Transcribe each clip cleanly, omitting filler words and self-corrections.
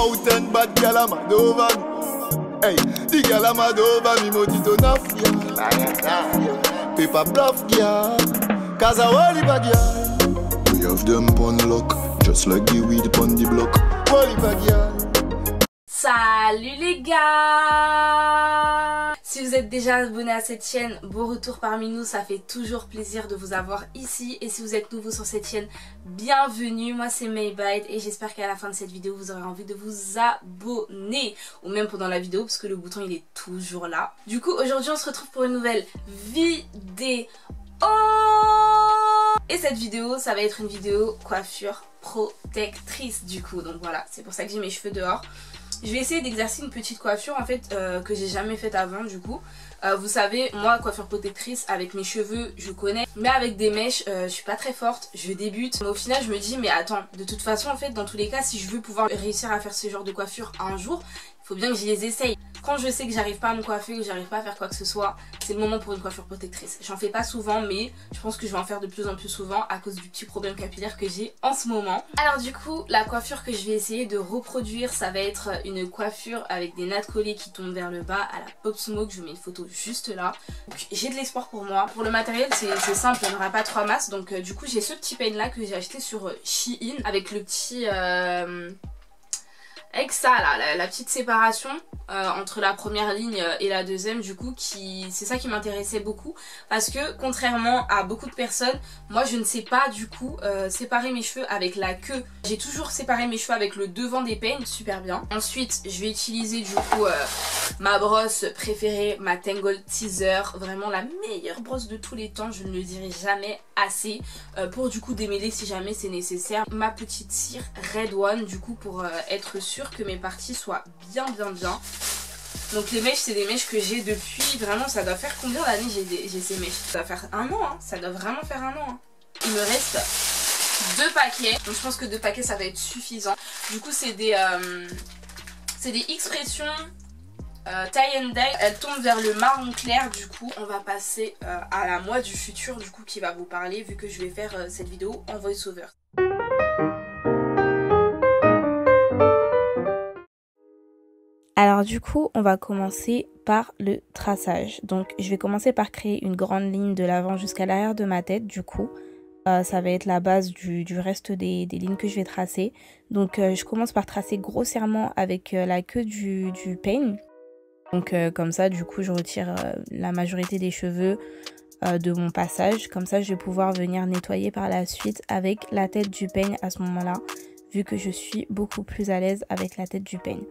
out 10 bad gal a mad over me. Hey, the gal a mad over me, Motito Nafia. Paper bluff girl, cause I want it girl. We have them pon lock, just like the weed pon the block. Holy girl. Salut les gars! Si vous êtes déjà abonné à cette chaîne, beau retour parmi nous, ça fait toujours plaisir de vous avoir ici. Et si vous êtes nouveau sur cette chaîne, bienvenue, moi c'est Maybite et j'espère qu'à la fin de cette vidéo vous aurez envie de vous abonner. Ou même pendant la vidéo parce que le bouton il est toujours là. Du coup aujourd'hui on se retrouve pour une nouvelle vidéo. Et cette vidéo ça va être une vidéo coiffure protectrice du coup. Donc voilà, c'est pour ça que j'ai mes cheveux dehors. Je vais essayer d'exercer une petite coiffure en fait que j'ai jamais faite avant du coup. Vous savez, moi coiffure protectrice avec mes cheveux je connais, mais avec des mèches je suis pas très forte, je débute. Mais au final je me dis mais attends, de toute façon en fait dans tous les cas si je veux pouvoir réussir à faire ce genre de coiffure un jour, il faut bien que je les essaye. Quand je sais que j'arrive pas à me coiffer ou j'arrive pas à faire quoi que ce soit, c'est le moment pour une coiffure protectrice. J'en fais pas souvent mais je pense que je vais en faire de plus en plus souvent à cause du petit problème capillaire que j'ai en ce moment. Alors du coup la coiffure que je vais essayer de reproduire ça va être une coiffure avec des nattes collées qui tombent vers le bas à la Pop Smoke. Je vous mets une photo juste là. J'ai de l'espoir pour moi. Pour le matériel c'est simple, il n'y en aura pas 3 masses. Donc du coup j'ai ce petit pain là que j'ai acheté sur Shein avec le petit... avec ça là, la petite séparation entre la première ligne et la deuxième du coup, c'est ça qui m'intéressait beaucoup parce que contrairement à beaucoup de personnes, moi je ne sais pas du coup séparer mes cheveux avec la queue. J'ai toujours séparé mes cheveux avec le devant des peignes, super bien. Ensuite je vais utiliser du coup ma brosse préférée, ma Tangle Teaser, vraiment la meilleure brosse de tous les temps, je ne le dirai jamais assez, pour du coup démêler si jamais c'est nécessaire. Ma petite cire Red One du coup pour être sûre que mes parties soient bien. Donc les mèches c'est des mèches que j'ai depuis, vraiment ça doit faire combien d'années j'ai ces mèches? Ça doit faire un an hein, ça doit vraiment faire un an hein. Il me reste 2 paquets, donc je pense que 2 paquets ça va être suffisant. Du coup c'est des expressions tie and dye, elles tombent vers le marron clair. Du coup on va passer à la moi du futur du coup qui va vous parler vu que je vais faire cette vidéo en voice over. Alors du coup on va commencer par le traçage. Donc je vais commencer par créer une grande ligne de l'avant jusqu'à l'arrière de ma tête du coup. Ça va être la base du reste des lignes que je vais tracer. Donc je commence par tracer grossièrement avec la queue du peigne. Donc comme ça du coup je retire la majorité des cheveux de mon passage. Comme ça je vais pouvoir venir nettoyer par la suite avec la tête du peigne à ce moment là. Vu que je suis beaucoup plus à l'aise avec la tête du peigne.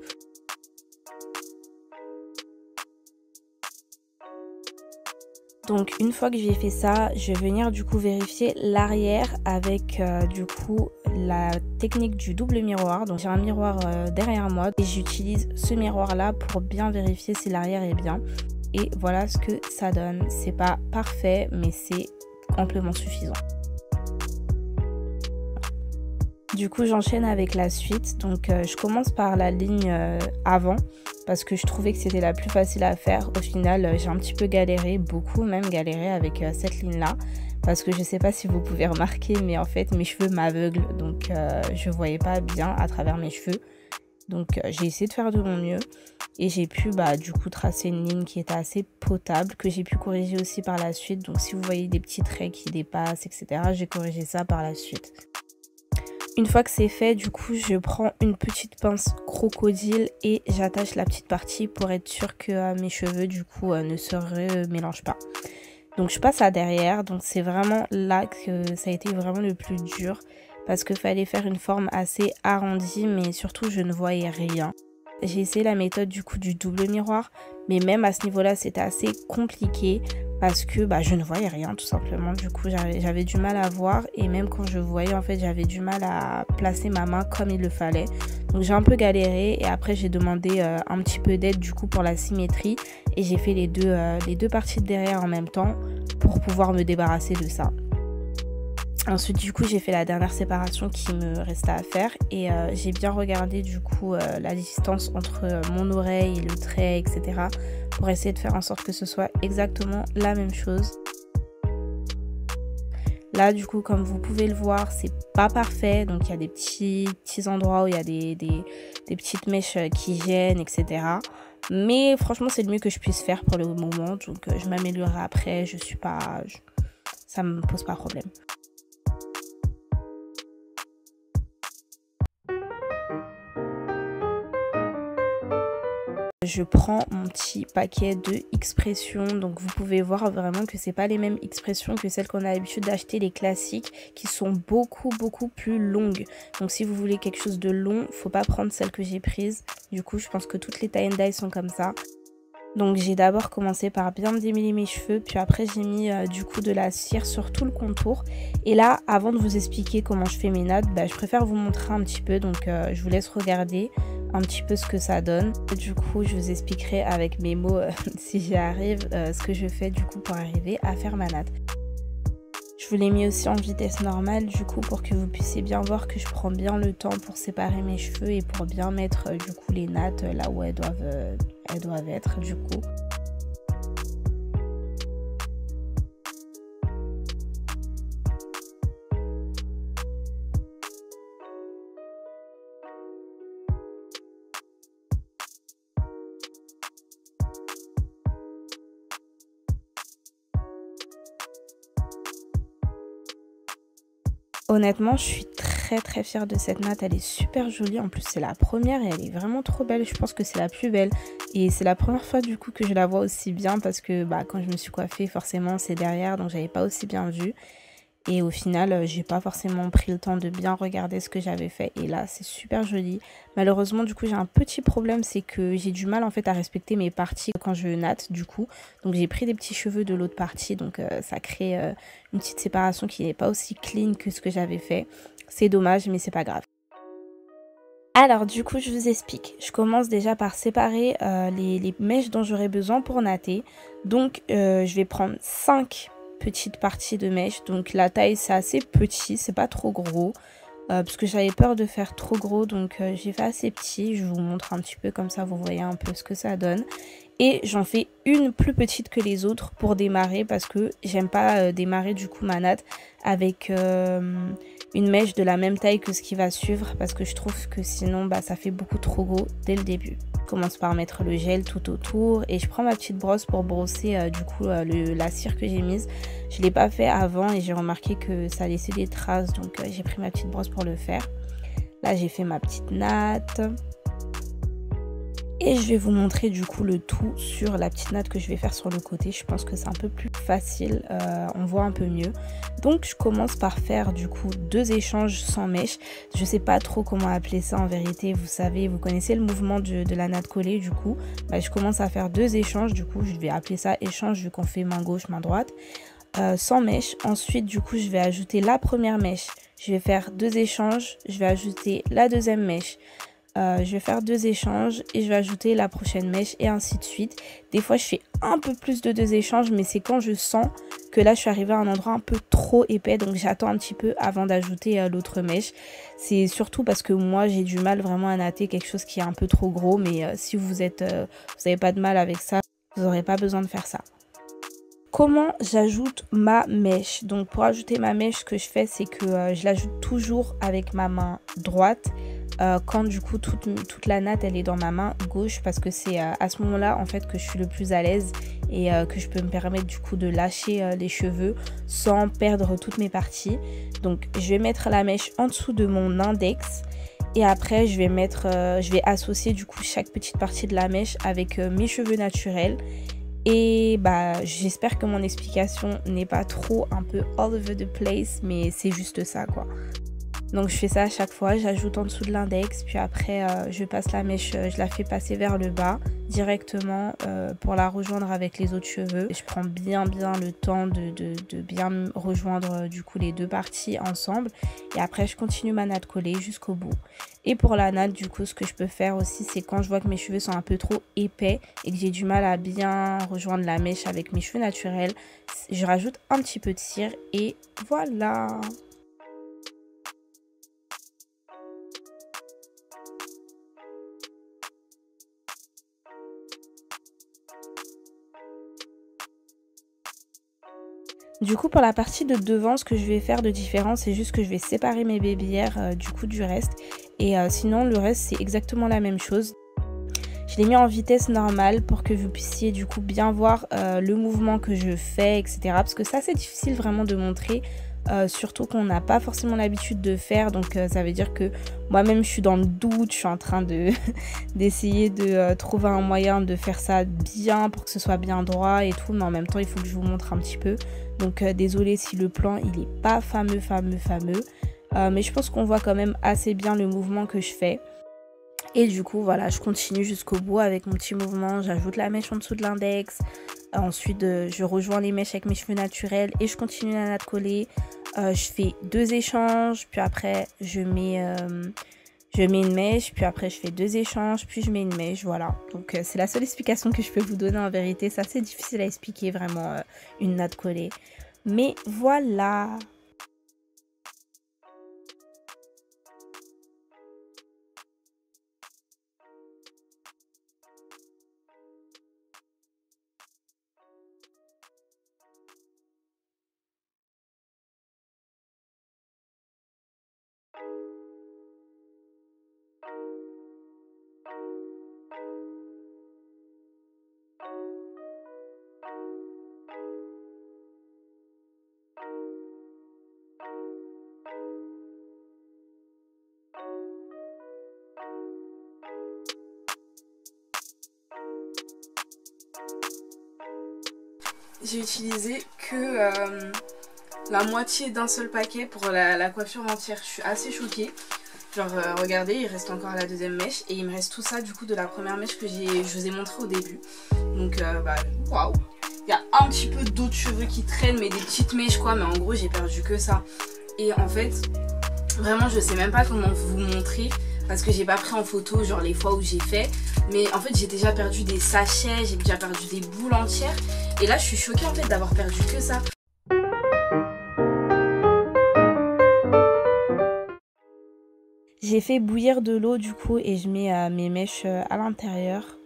Donc une fois que j'ai fait ça, je vais venir du coup vérifier l'arrière avec du coup la technique du double miroir. Donc j'ai un miroir derrière moi et j'utilise ce miroir là pour bien vérifier si l'arrière est bien. Et voilà ce que ça donne. C'est pas parfait mais c'est amplement suffisant. Du coup j'enchaîne avec la suite. Donc je commence par la ligne avant. Parce que je trouvais que c'était la plus facile à faire. Au final, j'ai un petit peu galéré, beaucoup même galéré avec cette ligne-là. Parce que je sais pas si vous pouvez remarquer, mais en fait, mes cheveux m'aveuglent. Donc, je voyais pas bien à travers mes cheveux. Donc, j'ai essayé de faire de mon mieux. Et j'ai pu, du coup, tracer une ligne qui était assez potable, que j'ai pu corriger aussi par la suite. Donc, si vous voyez des petits traits qui dépassent, etc., j'ai corrigé ça par la suite. Une fois que c'est fait, du coup, je prends une petite pince crocodile et j'attache la petite partie pour être sûre que mes cheveux, du coup, ne se remélangent pas. Donc, je passe à derrière. Donc, c'est vraiment là que ça a été vraiment le plus dur parce qu'il fallait faire une forme assez arrondie, mais surtout, je ne voyais rien. J'ai essayé la méthode, du coup, du double miroir, mais même à ce niveau-là, c'était assez compliqué. Parce que je ne voyais rien tout simplement. Du coup j'avais du mal à voir. Et même quand je voyais en fait j'avais du mal à placer ma main comme il le fallait. Donc j'ai un peu galéré. Et après j'ai demandé un petit peu d'aide du coup pour la symétrie. Et j'ai fait les deux parties de derrière en même temps. Pour pouvoir me débarrasser de ça. Ensuite du coup j'ai fait la dernière séparation qui me restait à faire. Et j'ai bien regardé du coup la distance entre mon oreille et le trait etc. Pour essayer de faire en sorte que ce soit exactement la même chose. Là du coup comme vous pouvez le voir c'est pas parfait, donc il y a des petits endroits où il y a des petites mèches qui gênent, etc. Mais franchement c'est le mieux que je puisse faire pour le moment, donc je m'améliorerai après, ça me pose pas problème. Je prends mon petit paquet de expressions, donc vous pouvez voir vraiment que c'est pas les mêmes expressions que celles qu'on a l'habitude d'acheter, les classiques, qui sont beaucoup plus longues. Donc si vous voulez quelque chose de long, faut pas prendre celle que j'ai prise. Du coup je pense que toutes les tie and dye sont comme ça. Donc j'ai d'abord commencé par bien démêler mes cheveux, puis après j'ai mis du coup de la cire sur tout le contour. Et là, avant de vous expliquer comment je fais mes nattes, je préfère vous montrer un petit peu, donc je vous laisse regarder un petit peu ce que ça donne. Du coup, je vous expliquerai avec mes mots, si j'y arrive, ce que je fais du coup pour arriver à faire ma natte. Je vous l'ai mis aussi en vitesse normale du coup pour que vous puissiez bien voir que je prends bien le temps pour séparer mes cheveux et pour bien mettre du coup les nattes là où elles doivent être du coup. Honnêtement, je suis très fière de cette natte, elle est super jolie, en plus c'est la première et elle est vraiment trop belle, je pense que c'est la plus belle et c'est la première fois du coup que je la vois aussi bien parce que quand je me suis coiffée forcément c'est derrière donc j'avais pas aussi bien vu et au final j'ai pas forcément pris le temps de bien regarder ce que j'avais fait et là c'est super joli. Malheureusement du coup j'ai un petit problème, c'est que j'ai du mal en fait à respecter mes parties quand je natte du coup, donc j'ai pris des petits cheveux de l'autre partie donc ça crée une petite séparation qui n'est pas aussi clean que ce que j'avais fait. C'est dommage mais c'est pas grave. Alors du coup je vous explique, je commence déjà par séparer les mèches dont j'aurai besoin pour natter. Donc je vais prendre 5 petites parties de mèches, donc la taille c'est assez petit, c'est pas trop gros. Parce que j'avais peur de faire trop gros, donc j'ai fait assez petit, je vous montre un petit peu comme ça vous voyez un peu ce que ça donne. Et j'en fais une plus petite que les autres pour démarrer parce que j'aime pas démarrer du coup ma natte avec une mèche de la même taille que ce qui va suivre parce que je trouve que sinon ça fait beaucoup trop gros dès le début. Je commence par mettre le gel tout autour et je prends ma petite brosse pour brosser du coup la cire que j'ai mise. Je l'ai pas fait avant et j'ai remarqué que ça laissait des traces, donc j'ai pris ma petite brosse pour le faire. Là j'ai fait ma petite natte. Et je vais vous montrer du coup le tout sur la petite natte que je vais faire sur le côté. Je pense que c'est un peu plus facile, on voit un peu mieux. Donc je commence par faire du coup 2 échanges sans mèche. Je sais pas trop comment appeler ça en vérité, vous savez, vous connaissez le mouvement de la natte collée du coup. Je commence à faire 2 échanges, du coup je vais appeler ça échange vu qu'on fait main gauche, main droite. Sans mèche. Ensuite du coup je vais ajouter la première mèche. Je vais faire 2 échanges, je vais ajouter la deuxième mèche. Je vais faire 2 échanges et je vais ajouter la prochaine mèche et ainsi de suite. Des fois je fais un peu plus de 2 échanges mais c'est quand je sens que là je suis arrivée à un endroit un peu trop épais, donc j'attends un petit peu avant d'ajouter l'autre mèche. C'est surtout parce que moi j'ai du mal vraiment à natter quelque chose qui est un peu trop gros, mais si vous n'avez pas de mal avec ça, vous n'aurez pas besoin de faire ça. Comment j'ajoute ma mèche? Donc pour ajouter ma mèche, ce que je fais c'est que je l'ajoute toujours avec ma main droite. Quand du coup toute la natte elle est dans ma main gauche parce que c'est à ce moment là en fait que je suis le plus à l'aise et que je peux me permettre du coup de lâcher les cheveux sans perdre toutes mes parties. Donc je vais mettre la mèche en dessous de mon index et après je vais associer du coup chaque petite partie de la mèche avec mes cheveux naturels. Et j'espère que mon explication n'est pas trop un peu all over the place, mais c'est juste ça quoi. Donc je fais ça à chaque fois, j'ajoute en dessous de l'index, puis après je passe la mèche, je la fais passer vers le bas directement pour la rejoindre avec les autres cheveux. Je prends bien le temps de bien rejoindre du coup les deux parties ensemble et après je continue ma natte collée jusqu'au bout. Et pour la natte du coup ce que je peux faire aussi c'est quand je vois que mes cheveux sont un peu trop épais et que j'ai du mal à bien rejoindre la mèche avec mes cheveux naturels, je rajoute un petit peu de cire et voilà. Du coup pour la partie de devant, ce que je vais faire de différent, c'est juste que je vais séparer mes baby hairs du coup du reste. Et sinon le reste c'est exactement la même chose. Je l'ai mis en vitesse normale pour que vous puissiez du coup bien voir le mouvement que je fais, etc. Parce que ça c'est difficile vraiment de montrer. Surtout qu'on n'a pas forcément l'habitude de faire, donc ça veut dire que moi-même je suis dans le doute, je suis en train d'essayer de trouver un moyen de faire ça bien pour que ce soit bien droit et tout, mais en même temps il faut que je vous montre un petit peu, donc désolée si le plan il est pas fameux, mais je pense qu'on voit quand même assez bien le mouvement que je fais. Et du coup voilà, je continue jusqu'au bout avec mon petit mouvement, j'ajoute la mèche en dessous de l'index, ensuite je rejoins les mèches avec mes cheveux naturels et je continue la natte collée. Je fais 2 échanges, puis après je mets une mèche, puis après je fais 2 échanges, puis je mets une mèche, voilà. Donc c'est la seule explication que je peux vous donner en vérité, c'est assez difficile à expliquer vraiment une natte collée. Mais voilà. J'ai utilisé que la moitié d'un seul paquet pour la coiffure entière. Je suis assez choquée. Genre regardez, il reste encore la deuxième mèche et il me reste tout ça du coup de la première mèche que je vous ai montré au début. Donc waouh. Il y a un petit peu d'autres cheveux qui traînent, mais des petites mèches quoi, mais en gros j'ai perdu que ça. Et en fait, vraiment je sais même pas comment vous montrer parce que j'ai pas pris en photo genre les fois où j'ai fait. Mais en fait j'ai déjà perdu des sachets, j'ai déjà perdu des boules entières. Et là je suis choquée en fait d'avoir perdu que ça. J'ai fait bouillir de l'eau du coup et je mets mes mèches à l'intérieur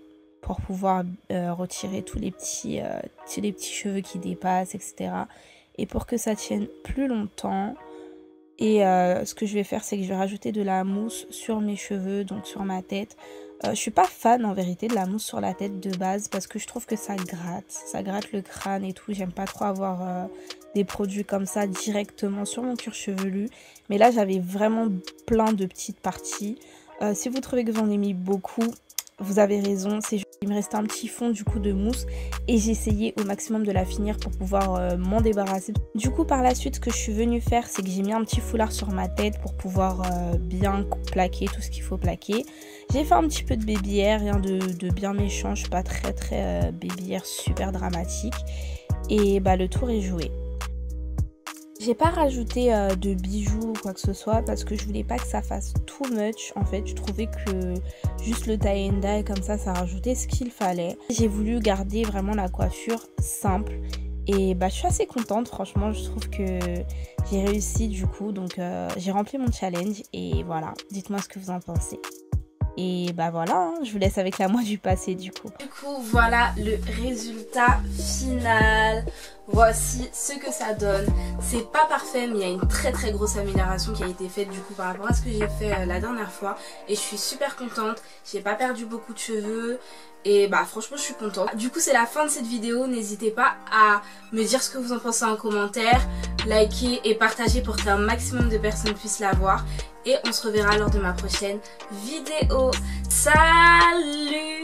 pour pouvoir retirer tous les petits cheveux qui dépassent, etc. Et pour que ça tienne plus longtemps. Et ce que je vais faire, c'est que je vais rajouter de la mousse sur mes cheveux, donc sur ma tête. Je suis pas fan en vérité de la mousse sur la tête de base parce que je trouve que ça gratte le crâne et tout. J'aime pas trop avoir des produits comme ça directement sur mon cuir chevelu. Mais là j'avais vraiment plein de petites parties. Si vous trouvez que j'en ai mis beaucoup, vous avez raison, c'est juste qu'il me restait un petit fond du coup de mousse et j'ai essayé au maximum de la finir pour pouvoir m'en débarrasser. Du coup par la suite ce que je suis venue faire, c'est que j'ai mis un petit foulard sur ma tête pour pouvoir bien plaquer tout ce qu'il faut plaquer. J'ai fait un petit peu de baby hair, rien de bien méchant, je suis pas très baby hair super dramatique. Et le tour est joué. J'ai pas rajouté de bijoux ou quoi que ce soit parce que je voulais pas que ça fasse too much. En fait, je trouvais que juste le tie and dye comme ça rajoutait ce qu'il fallait. J'ai voulu garder vraiment la coiffure simple et je suis assez contente. Franchement, je trouve que j'ai réussi du coup. Donc j'ai rempli mon challenge et voilà. Dites-moi ce que vous en pensez. Et voilà, je vous laisse avec la moi du passé du coup. Du coup, voilà le résultat final. Voici ce que ça donne. C'est pas parfait, mais il y a une très grosse amélioration qui a été faite du coup par rapport à ce que j'ai fait la dernière fois. Et je suis super contente. J'ai pas perdu beaucoup de cheveux. Et franchement je suis contente. Du coup c'est la fin de cette vidéo. N'hésitez pas à me dire ce que vous en pensez en commentaire. Likez et partagez pour qu'un maximum de personnes puissent la voir. Et on se reverra lors de ma prochaine vidéo. Salut!